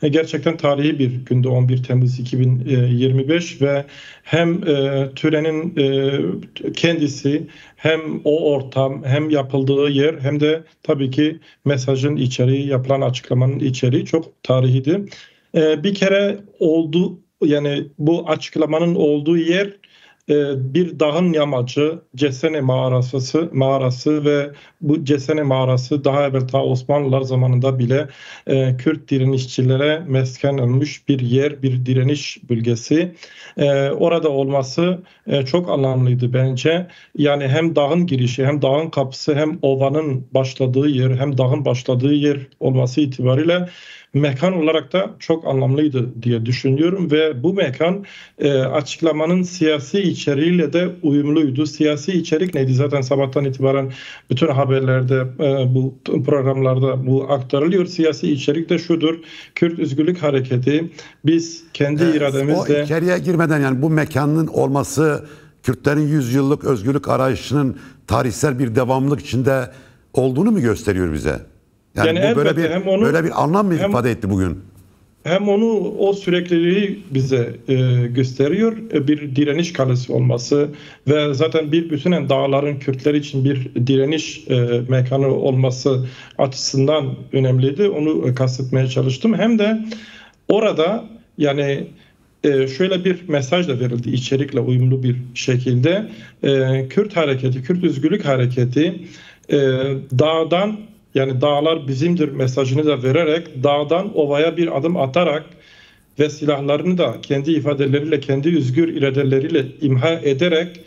Gerçekten tarihi bir günde 11 Temmuz 2025 ve hem törenin kendisi hem o ortam hem yapıldığı yer hem de tabii ki mesajın içeriği, yapılan açıklamanın içeriği çok tarihiydi. Bir kere oldu, yani bu açıklamanın olduğu yer bir dağın yamacı Cesene mağarası ve bu Cesene mağarası daha evvel ta Osmanlılar zamanında bile Kürt direnişçilere mesken olmuş bir yer, bir direniş bölgesi. Orada olması çok anlamlıydı bence. Yani hem dağın girişi, hem dağın kapısı, hem ovanın başladığı yer, hem dağın başladığı yer olması itibariyle mekan olarak da çok anlamlıydı diye düşünüyorum ve bu mekan açıklamanın siyasi içeriğiyle de uyumluydu. Siyasi içerik neydi? Zaten sabahtan itibaren bütün haberlerde, bu programlarda bu aktarılıyor. Siyasi içerik de şudur: Kürt Özgürlük Hareketi, biz kendi irademizle... O içeriye girmeden, yani bu mekanın olması Kürtlerin 100 yıllık özgürlük arayışının tarihsel bir devamlılık içinde olduğunu mu gösteriyor bize? Yani bu böyle bir anlam mı ifade etti bugün? Hem o sürekliliği bize gösteriyor, bir direniş kalesi olması ve zaten bir bütünen dağların Kürtler için bir direniş mekanı olması açısından önemliydi. Onu kastetmeye çalıştım. Hem de orada yani şöyle bir mesaj da verildi, içerikle uyumlu bir şekilde. Kürt hareketi, Kürt Özgürlük Hareketi dağdan, yani dağlar bizimdir mesajını da vererek, dağdan ovaya bir adım atarak ve silahlarını da kendi ifadeleriyle, kendi özgür iradeleriyle imha ederek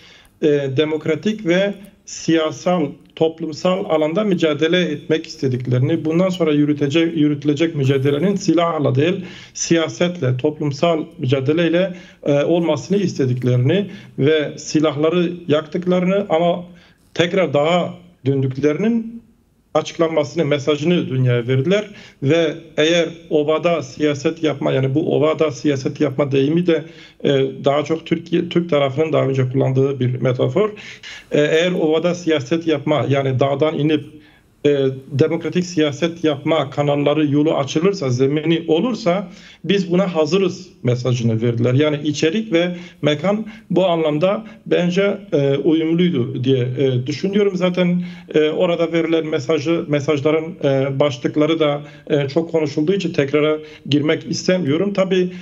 demokratik ve siyasal, toplumsal alanda mücadele etmek istediklerini, bundan sonra yürütülecek mücadelenin silahla değil, siyasetle, toplumsal mücadeleyle olmasını istediklerini ve silahları yaktıklarını ama tekrar dağa döndüklerinin açıklanmasını, mesajını dünyaya verdiler ve eğer ovada siyaset yapma, yani bu ovada siyaset yapma deyimi de daha çok Türk tarafının daha önce kullandığı bir metafor. Eğer ovada siyaset yapma, yani dağdan inip demokratik siyaset yapma kanalları, yolu açılırsa, zemini olursa biz buna hazırız mesajını verdiler. Yani içerik ve mekan bu anlamda bence uyumluydu diye düşünüyorum. Zaten orada verilen mesajların başlıkları da çok konuşulduğu için tekrara girmek istemiyorum. Tabii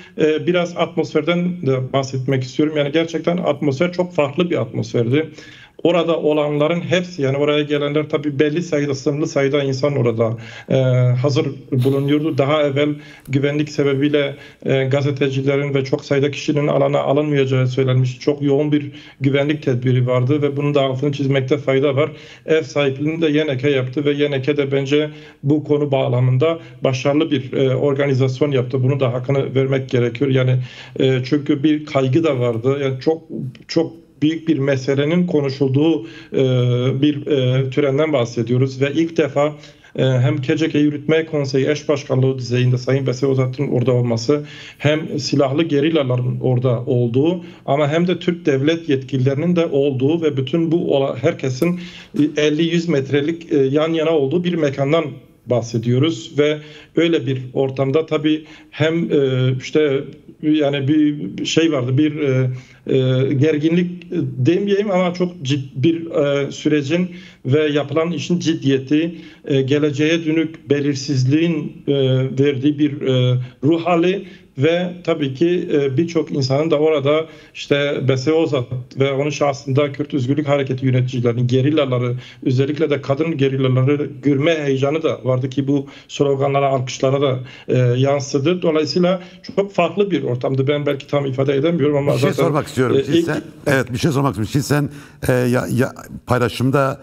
biraz atmosferden de bahsetmek istiyorum. Yani gerçekten atmosfer çok farklı bir atmosferdi. Orada olanların hepsi, yani oraya gelenler tabii belli sayıda, sınırlı sayıda insan orada hazır bulunuyordu. Daha evvel güvenlik sebebiyle gazetecilerin ve çok sayıda kişinin alana alınmayacağı söylenmiş. Çok yoğun bir güvenlik tedbiri vardı ve bunun da altını çizmekte fayda var. Ev sahipliğini de YNK yaptı ve YNK de bence bu konu bağlamında başarılı bir organizasyon yaptı. Bunu da hakkını vermek gerekiyor. Yani çünkü bir kaygı da vardı. Yani çok büyük bir meselenin konuşulduğu bir törenden bahsediyoruz ve ilk defa hem KCK Yürütme Konseyi Eş Başkanlığı düzeyinde Sayın Bese Ozat'ın orada olması, hem silahlı gerillaların orada olduğu ama hem de Türk devlet yetkililerinin de olduğu ve bütün bu herkesin 50-100 metrelik yan yana olduğu bir mekandan bahsediyoruz ve öyle bir ortamda tabii hem işte yani bir şey vardı, bir gerginlik demeyeyim ama çok ciddi bir sürecin ve yapılan işin ciddiyeti, geleceğe dönük belirsizliğin verdiği bir ruh hali ve tabii ki birçok insanın da orada işte Bese Ozat ve onun şahsında Kürt Özgürlük Hareketi yöneticilerinin, gerillaları, özellikle de kadın gerillaları görme heyecanı da vardı ki bu sloganlara, alkışlara da yansıdı. Dolayısıyla çok farklı bir ortamdı. Ben belki tam ifade edemiyorum ama bir şey sormak istiyorum. Evet, bir şey sormak istiyorum. Şimdi sen paylaşımda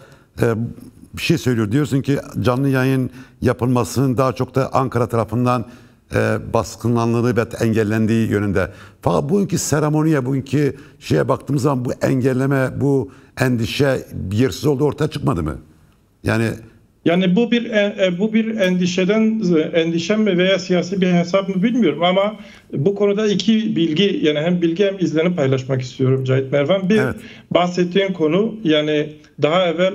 bir şey söylüyor. Diyorsun ki canlı yayın yapılmasının daha çok da Ankara tarafından baskınlandığı ve engellendiği yönünde. Fakat bugünkü seremoniye, bugünkü şeye baktığımız zaman bu engelleme, bu endişe yersiz olduğu ortaya çıkmadı mı? Yani Yani bu bir endişem mi veya siyasi bir hesap mı bilmiyorum ama bu konuda iki bilgi, yani hem bilgi hem izlenim paylaşmak istiyorum Cahit Mervan. Bir, Evet. bahsettiğin konu, yani daha evvel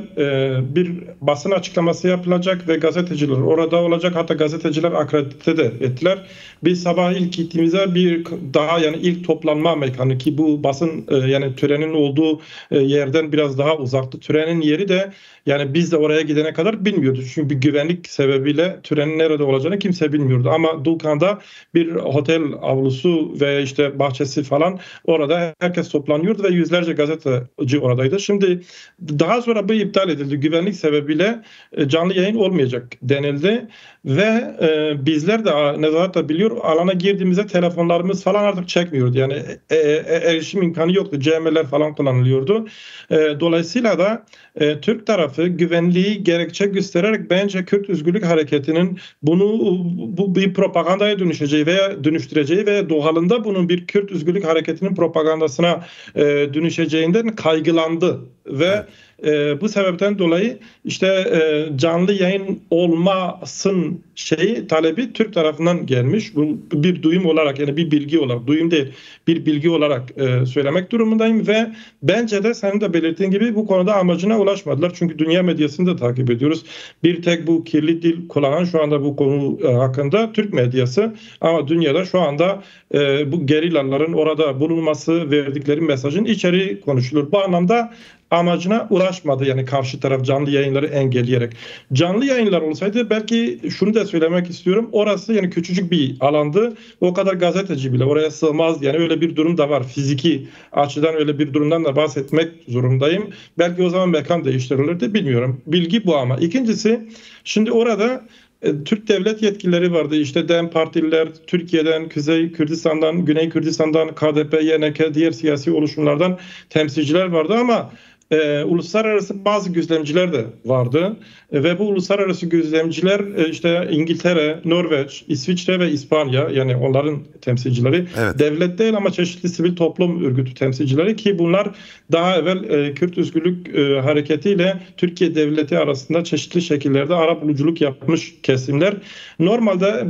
bir basın açıklaması yapılacak ve gazeteciler orada olacak, hatta gazeteciler akredite de ettiler. Biz sabah ilk gittiğimizde bir daha, yani ilk toplanma mekanı, ki bu basın yani törenin olduğu yerden biraz daha uzaktı. Törenin yeri de, yani biz de oraya gidene kadar bilmiyorduk. Çünkü bir güvenlik sebebiyle törenin nerede olacağını kimse bilmiyordu. Ama Dulkan'da bir otel avlusu ve işte bahçesi falan, orada herkes toplanıyordu ve yüzlerce gazeteci oradaydı. Şimdi daha sonra bu iptal edildi. Güvenlik sebebiyle canlı yayın olmayacak denildi ve bizler de nezaretle biliyor, alana girdiğimizde telefonlarımız falan artık çekmiyordu. Yani erişim imkanı yoktu. CM'ler falan kullanılıyordu. Dolayısıyla da Türk tarafı güvenliği gerekçe göstererek bence Kürt Özgürlük Hareketi'nin bu bir propagandaya dönüştüreceği veya doğalında bunun bir Kürt Özgürlük Hareketi'nin propagandasına dönüşeceğinden kaygılandı ve bu sebepten dolayı işte canlı yayın olmasın talebi Türk tarafından gelmiş. Bu bir duyum olarak, yani bir bilgi olarak, duyum değil, bir bilgi olarak söylemek durumundayım ve bence de senin de belirttiğin gibi bu konuda amacına ulaşmadılar. Çünkü dünya medyasını da takip ediyoruz. Bir tek bu kirli dil kullanan şu anda bu konu hakkında Türk medyası, ama dünyada şu anda bu gerillaların orada bulunması, verdikleri mesajın içeriği konuşulur. Bu anlamda amacına ulaşmadı, yani karşı taraf canlı yayınları engelleyerek. Canlı yayınlar olsaydı, belki şunu da söylemek istiyorum, orası yani küçücük bir alandı, o kadar gazeteci bile oraya sığmaz, yani öyle bir durum da var, fiziki açıdan öyle bir durumdan da bahsetmek zorundayım. Belki o zaman mekan değiştirilirdi, bilmiyorum. Bilgi bu. Ama ikincisi, şimdi orada Türk devlet yetkilileri vardı. İşte DEM partililer, Türkiye'den, Kuzey Kürdistan'dan, Güney Kürdistan'dan, KDP, YNK, diğer siyasi oluşumlardan temsilciler vardı ama uluslararası bazı gözlemciler de vardı. Ve bu uluslararası gözlemciler işte İngiltere, Norveç, İsviçre ve İspanya, yani onların temsilcileri. Evet. Devlet değil ama çeşitli sivil toplum örgütü temsilcileri, ki bunlar daha evvel Kürt Özgürlük Hareketi ile Türkiye Devleti arasında çeşitli şekillerde arabuluculuk yapmış kesimler. Normalde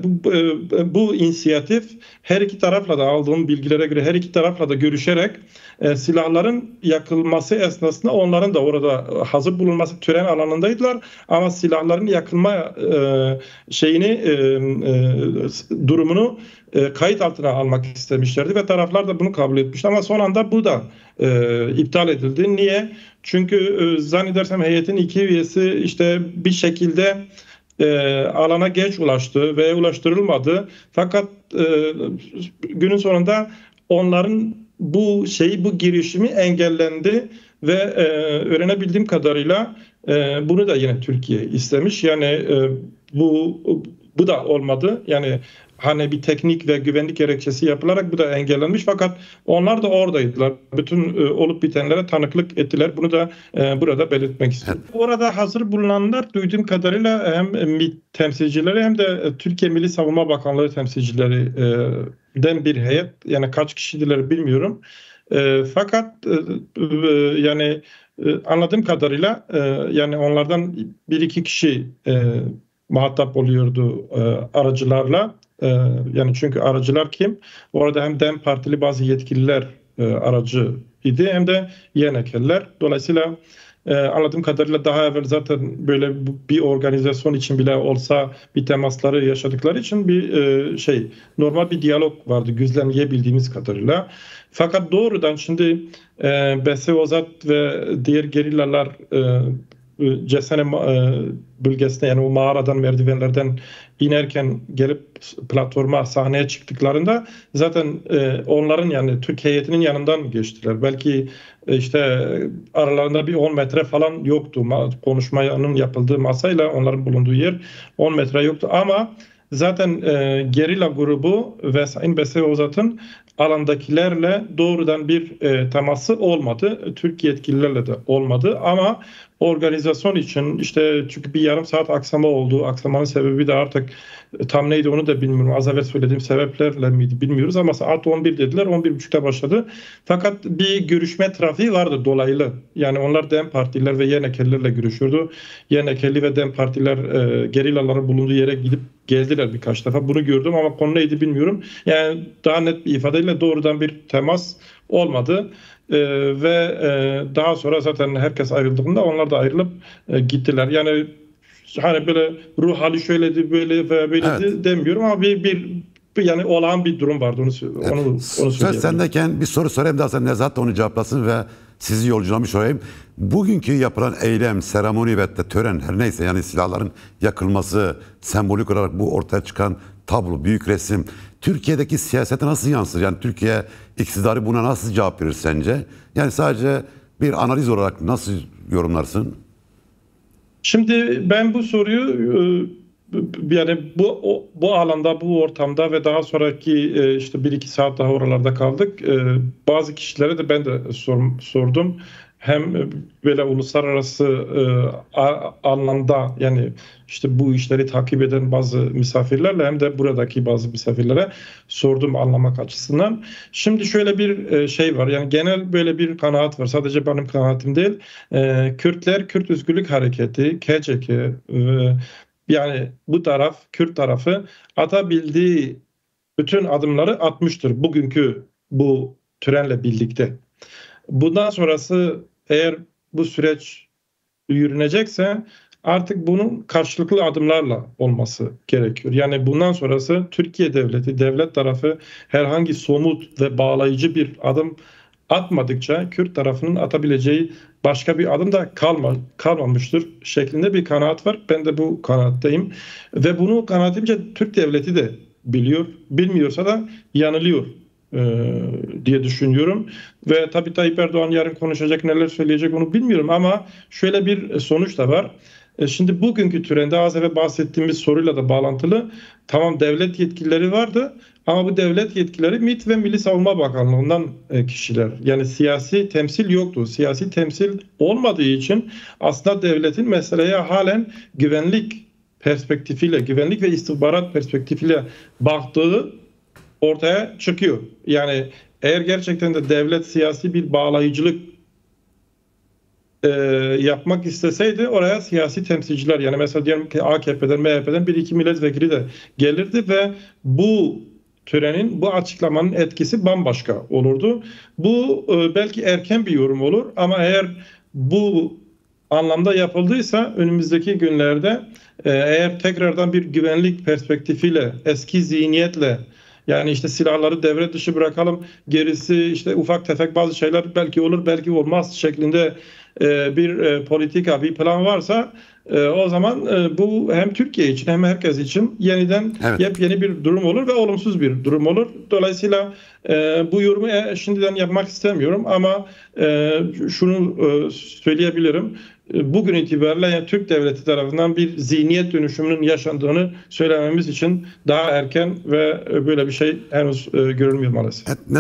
bu inisiyatif her iki tarafla da, aldığım bilgilere göre her iki tarafla da görüşerek silahların yakılması esnasında onların da orada hazır bulunması, tören alanındaydılar ama silahların yakılma durumunu kayıt altına almak istemişlerdi ve taraflar da bunu kabul etmişti ama son anda bu da iptal edildi. Niye? Çünkü zannedersem heyetin iki üyesi işte bir şekilde alana geç ulaştı ve ulaştırılmadı. Fakat günün sonunda onların bu girişimi engellendi ve öğrenebildiğim kadarıyla bunu da yine Türkiye istemiş. Yani bu da olmadı. Yani hani bir teknik ve güvenlik gerekçesi yapılarak bu da engellenmiş. Fakat onlar da oradaydılar. Bütün olup bitenlere tanıklık ettiler. Bunu da burada belirtmek istiyorum. Orada hazır bulunanlar duyduğum kadarıyla hem MİT temsilcileri hem de Türkiye Milli Savunma Bakanlığı temsilcileri den bir heyet. Yani kaç kişidiler bilmiyorum. Fakat yani anladığım kadarıyla yani onlardan bir iki kişi muhatap oluyordu aracılarla. Yani çünkü aracılar kim? Orada hem DEM partili bazı yetkililer aracı idi hem de YNK'liler. Dolayısıyla anladığım kadarıyla daha evvel zaten böyle bir organizasyon için bile olsa bir temasları yaşadıkları için bir normal bir diyalog vardı gözlemleyebildiğimiz kadarıyla. Fakat doğrudan şimdi Bese Ozat ve diğer gerillalar Cesene bölgesine, yani o mağaradan, merdivenlerden inerken gelip platforma, sahneye çıktıklarında zaten onların, yani Türk heyetinin yanından geçtiler. Belki işte aralarında bir 10 metre falan yoktu. Konuşmanın yapıldığı masayla onların bulunduğu yer 10 metre yoktu ama zaten gerilla grubu ve Sayın Beşir Ozat'ın alandakilerle doğrudan bir teması olmadı. Türk yetkililerle de olmadı ama organizasyon için işte çünkü bir yarım saat aksama oldu. Aksamanın sebebi de artık tam neydi onu da bilmiyorum. Az evvel söylediğim sebeplerle miydi bilmiyoruz ama saat 11 dediler. 11.30'da başladı. Fakat bir görüşme trafiği vardı dolaylı. Yani onlar DEM partiler ve YNK'lilerle görüşüyordu. YNK'li ve DEM partiler gerillaların bulunduğu yere gidip geldiler birkaç defa. Bunu gördüm ama konu neydi bilmiyorum. Yani daha net bir ifadeyle doğrudan bir temas olmadı. Ve daha sonra zaten herkes ayrıldığında onlar da ayrılıp gittiler. Yani hani böyle ruh hali şöyledi böyle ve böyleydi demiyorum ama yani olağan bir durum vardı onu Söz söyleyeyim. sendeyken bir soru sorayım daha sonra Nezahat da onu cevaplasın ve sizi yolculamış olayım. Bugünkü yapılan eylem, seremoni ve tören her neyse yani silahların yakılması, sembolik olarak bu ortaya çıkan tablo, büyük resim Türkiye'deki siyasete nasıl yansır? Yani Türkiye iktidarı buna nasıl cevap verir sence? Yani sadece bir analiz olarak nasıl yorumlarsın? Şimdi ben bu soruyu yani bu alanda, bu ortamda ve daha sonraki işte 1-2 saat daha oralarda kaldık. Bazı kişilere de ben de sordum. Hem böyle uluslararası anlamda yani işte bu işleri takip eden bazı misafirlerle hem de buradaki bazı misafirlere sordum anlamak açısından. Şimdi şöyle bir şey var yani genel böyle bir kanaat var. Sadece benim kanaatim değil. Kürtler, Kürt Özgürlük Hareketi, KCK yani bu taraf, Kürt tarafı atabildiği bütün adımları atmıştır bugünkü bu törenle birlikte. Bundan sonrası eğer bu süreç yürünecekse artık bunun karşılıklı adımlarla olması gerekiyor. Yani bundan sonrası Türkiye devleti, devlet tarafı herhangi somut ve bağlayıcı bir adım atmadıkça Kürt tarafının atabileceği başka bir adım da kalmamıştır şeklinde bir kanaat var. Ben de bu kanaatteyim. Ve bunu kanaatimce Türk devleti de biliyor. Bilmiyorsa da yanılıyor diye düşünüyorum. Ve tabii Tayyip Erdoğan yarın konuşacak, neler söyleyecek onu bilmiyorum ama şöyle bir sonuç da var. Şimdi bugünkü törende az evvel bahsettiğimiz soruyla da bağlantılı. Tamam devlet yetkilileri vardı ama bu devlet yetkilileri MİT ve Milli Savunma Bakanlığı'ndan kişiler. Yani siyasi temsil yoktu. Siyasi temsil olmadığı için aslında devletin meseleye halen güvenlik perspektifiyle, güvenlik ve istihbarat perspektifiyle baktığı ortaya çıkıyor. Yani eğer gerçekten de devlet siyasi bir bağlayıcılık yapmak isteseydi oraya siyasi temsilciler yani mesela diyelim ki AKP'den, MHP'den bir iki milletvekili de gelirdi ve bu törenin, bu açıklamanın etkisi bambaşka olurdu. Bu belki erken bir yorum olur ama eğer bu anlamda yapıldıysa önümüzdeki günlerde eğer tekrardan bir güvenlik perspektifiyle, eski zihniyetle yani işte silahları devre dışı bırakalım, gerisi işte ufak tefek bazı şeyler belki olur belki olmaz şeklinde bir politika, bir plan varsa o zaman bu hem Türkiye için hem herkes için yeniden yepyeni bir durum olur ve olumsuz bir durum olur. Dolayısıyla bu yorumu şimdiden yapmak istemiyorum ama şunu söyleyebilirim. Bugün itibariyle yani Türk devleti tarafından bir zihniyet dönüşümünün yaşandığını söylememiz için daha erken ve böyle bir şey henüz görülmüyor maalesef.